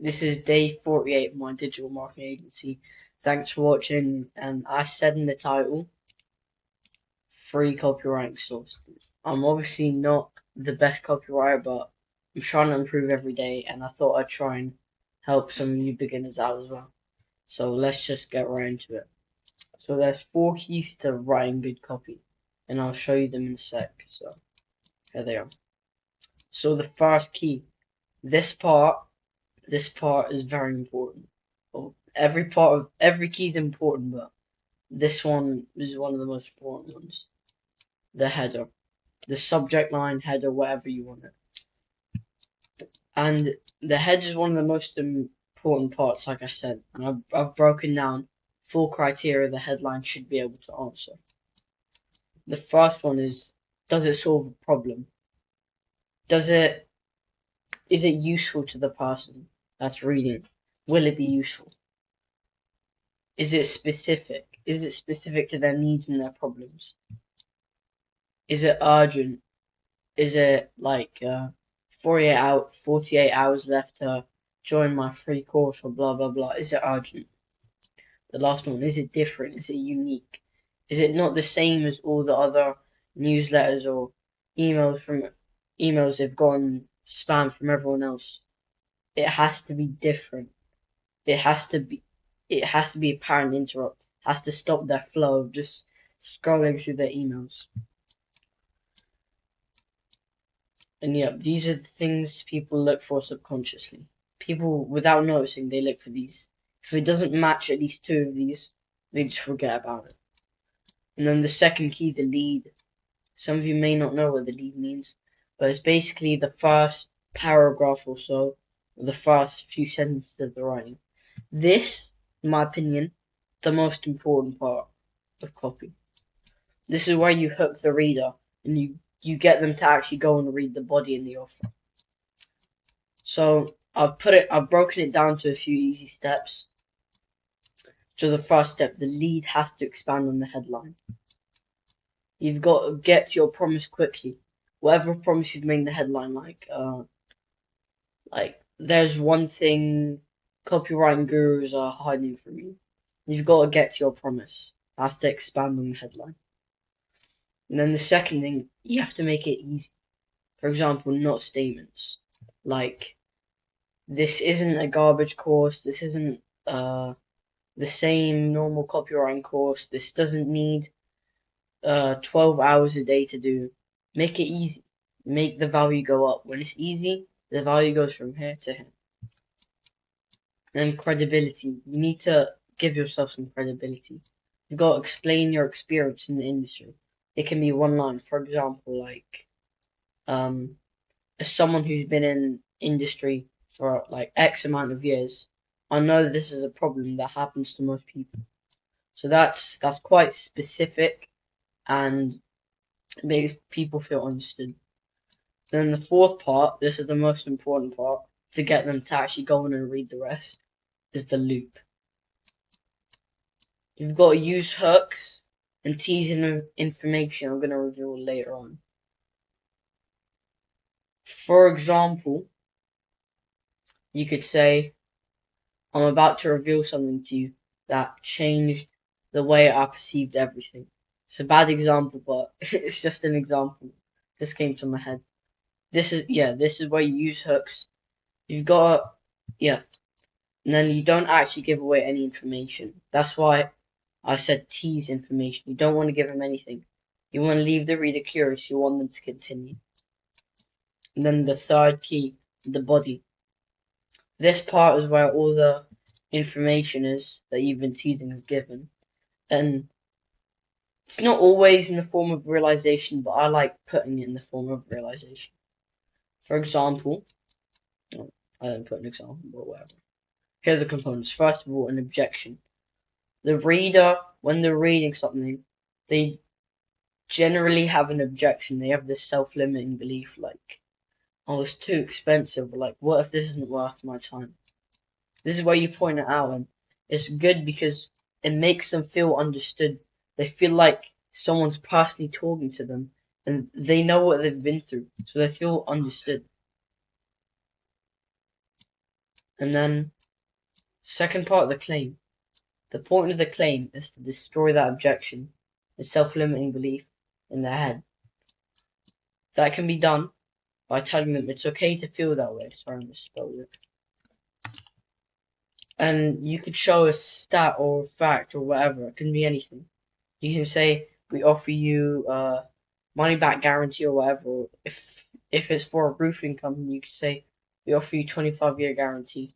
This is day 48 of my digital marketing agency. Thanks for watching. And I said in the title, free copywriting sources. I'm obviously not the best copywriter, but I'm trying to improve every day, and I thought I'd try and help some of you beginners out as well. So let's just get right into it. So there's 4 keys to writing good copy, and I'll show you them in a sec. So here they are. So the first key, this part, this part is very important. Well, every key is important, but this one is one of the most important ones. The header, the subject line, header, whatever you want it. And the header is one of the most important parts, like I said. And I've broken down 4 criteria the headline should be able to answer. The first one is, does it solve a problem? Is it useful to the person that's reading? Will it be useful? Is it specific? Is it specific to their needs and their problems? Is it urgent? Is it like 48 hours left to join my free course or blah blah blah? Is it urgent? The last one, is it different? Is it unique? Is it not the same as all the other newsletters or emails they've gotten spam from everyone else? It has to be different. It has to be a parent interrupt. It has to stop their flow of just scrolling through their emails. And yeah, these are the things people look for subconsciously. People, without noticing, they look for these. If it doesn't match at least 2 of these, they just forget about it. And then the second key, the lead. Some of you may not know what the lead means, but it's basically the first paragraph or so, or the first few sentences of the writing. This, in my opinion, the most important part of copy. This is where you hook the reader and you get them to actually go and read the body in the offer. So I've broken it down to a few easy steps. So the first step, the lead has to expand on the headline. You've got to get to your promise quickly. Whatever promise you've made in the headline, like there's one thing copywriting gurus are hiding from you. You've got to get to your promise. You have to expand on the headline. And then the second thing, you have to make it easy. For example, not statements. Like, this isn't a garbage course. This isn't the same normal copywriting course. This doesn't need 12 hours a day to do. Make it easy. Make the value go up. When it's easy, the value goes from here to here. And credibility. You need to give yourself some credibility. You've got to explain your experience in the industry. It can be one line. For example, like, as someone who's been in industry for like X amount of years, I know this is a problem that happens to most people. So that's quite specific and makes people feel understood. Then the fourth part, this is the most important part, to get them to actually go in and read the rest, is the loop. You've got to use hooks and teasing information I'm going to reveal later on. For example, you could say, I'm about to reveal something to you that changed the way I perceived everything. It's a bad example, but it's just an example. Just came to my head. This is where you use hooks. You've got and then you don't actually give away any information. That's why I said tease information. You don't want to give them anything. You want to leave the reader curious. You want them to continue. And then the third key, the body. This part is where all the information is that you've been teasing is given. And it's not always in the form of realization, but I like putting it in the form of realization. For example, I didn't put an example, but whatever. Here are the components. First of all, an objection. The reader, when they're reading something, they generally have an objection. They have this self-limiting belief like, oh, it's too expensive. Or like, what if this isn't worth my time? This is where you point it out, and it's good because it makes them feel understood. They feel like someone's personally talking to them, and they know what they've been through, so they feel understood. And then, second part of the claim. The point of the claim is to destroy that objection, the self-limiting belief in their head. That can be done by telling them it's okay to feel that way. Sorry, I misspelled it. And you could show a stat or fact or whatever. It can be anything. You can say we offer you money back guarantee or whatever. Or if it's for a roofing company, you could say we offer you 25-year guarantee.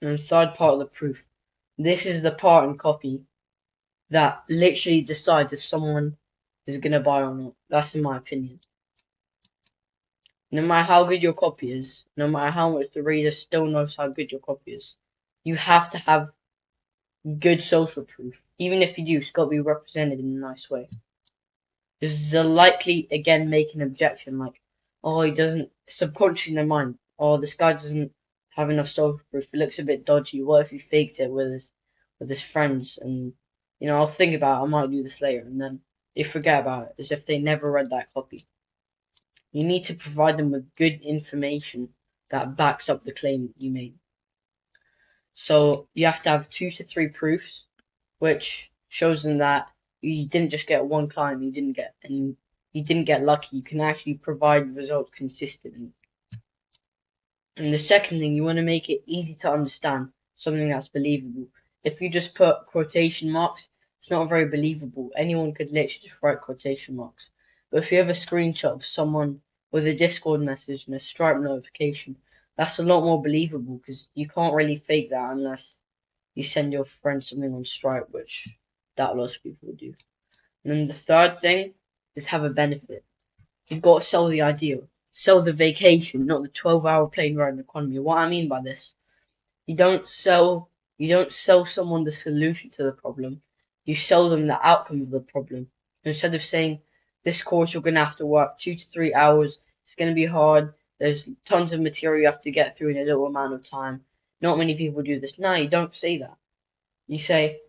And the third part of the proof. This is the part in copy that literally decides if someone is gonna buy or not. That's in my opinion. No matter how good your copy is, no matter how much the reader still knows how good your copy is, you have to have good social proof. Even if you do, it's got to be represented in a nice way. This is likely, again, make an objection like, oh, he doesn't, subconsciously in their mind, oh, this guy doesn't have enough social proof. It looks a bit dodgy. What if he faked it with his friends? And, I'll think about it. I might do this later. And then they forget about it as if they never read that copy. You need to provide them with good information that backs up the claim that you made. So you have to have 2 to 3 proofs, which shows them that you didn't just get one client, you didn't get lucky. You can actually provide results consistently. And the second thing, you want to make it easy to understand, something that's believable. If you just put quotation marks, it's not very believable. Anyone could literally just write quotation marks. But if you have a screenshot of someone with a Discord message and a Stripe notification, that's a lot more believable because you can't really fake that unless you send your friend something on Stripe, which that lots of people do. And then the third thing is have a benefit. You've got to sell the idea. Sell the vacation, not the 12-hour plane ride economy. What I mean by this, you don't sell someone the solution to the problem. You sell them the outcome of the problem. Instead of saying, this course you're going to have to work 2 to 3 hours, it's going to be hard, there's tons of material you have to get through in a little amount of time. Not many people do this. No, you don't say that. You say,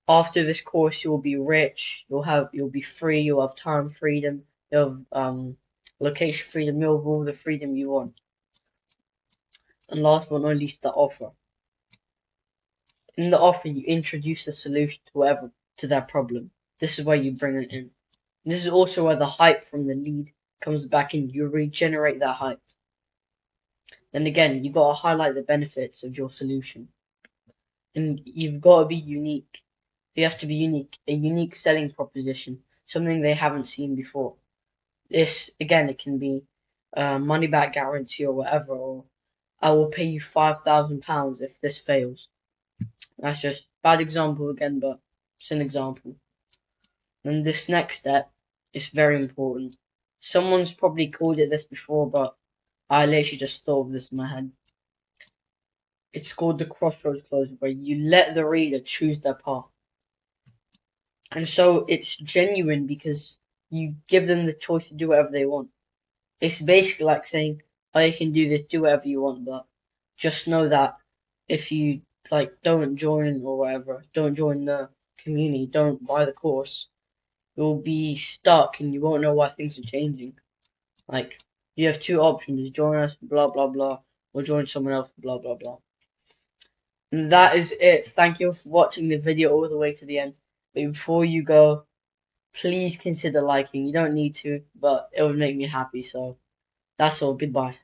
after this course you'll be rich, you'll be free, you'll have time freedom, you'll have location freedom, you'll have all the freedom you want. And last but not least, the offer. In the offer, you introduce the solution to their problem. This is where you bring it in. This is also where the hype from the lead comes back in. You regenerate that hype. Then again, you've got to highlight the benefits of your solution. And you've got to be unique. You have to be unique. A unique selling proposition. Something they haven't seen before. This, again, it can be money back guarantee or whatever. Or I will pay you £5,000 if this fails. That's just a bad example again, but it's an example. And this next step is very important. Someone's probably called it this before, but I literally just thought of this in my head. It's called the crossroads close, where you let the reader choose their path. And so it's genuine because you give them the choice to do whatever they want. It's basically like saying, oh, you can do this, do whatever you want, but just know that if you don't join or whatever, don't join the community, don't buy the course, you'll be stuck and you won't know why things are changing. Like, you have 2 options, join us, blah, blah, blah, or join someone else, blah, blah, blah. And that is it. Thank you for watching the video all the way to the end. But before you go, please consider liking. You don't need to, but it would make me happy. So that's all. Goodbye.